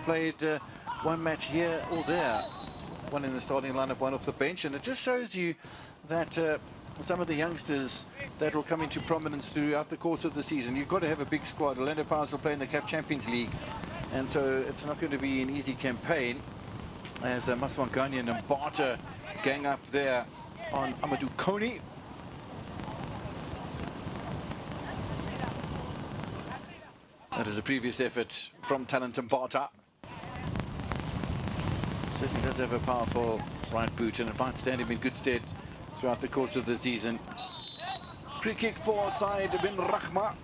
played one match here or there, one in the starting lineup, one off the bench, and it just shows you that some of the youngsters that will come into prominence throughout the course of the season, you've got to have a big squad. Orlando Pirates will play in the CAF Champions League, and so it's not going to be an easy campaign as Maswangani and Mbata gang up there on Amadou Kone. That is a previous effort from Talent Mbata. Certainly does have a powerful right boot, and it might stand him in good stead throughout the course of the season. Free kick for Said bin Rahma.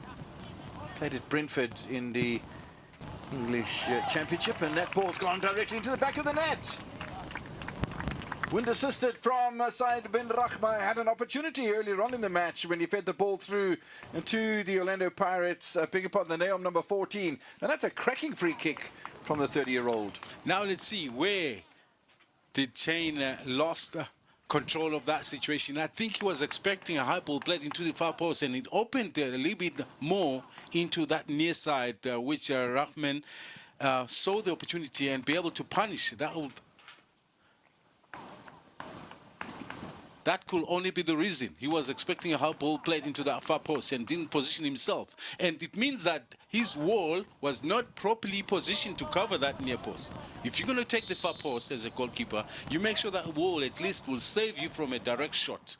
Played at Brentford in the English Championship, and that ball's gone directly into the back of the net. Wind assisted from Said bin Rahma. Had an opportunity earlier on in the match when he fed the ball through to the Orlando Pirates, big upon the Neom number 14. And that's a cracking free kick from the 30-year-old. Now let's see, where did Chain lost control of that situation? I think he was expecting a high ball played into the far post, and it opened a little bit more into that near side, which Rahman saw the opportunity and be able to punish. That could only be the reason. He was expecting a high ball played into that far post and didn't position himself. And it means that his wall was not properly positioned to cover that near post. If you're going to take the far post as a goalkeeper, you make sure that wall at least will save you from a direct shot.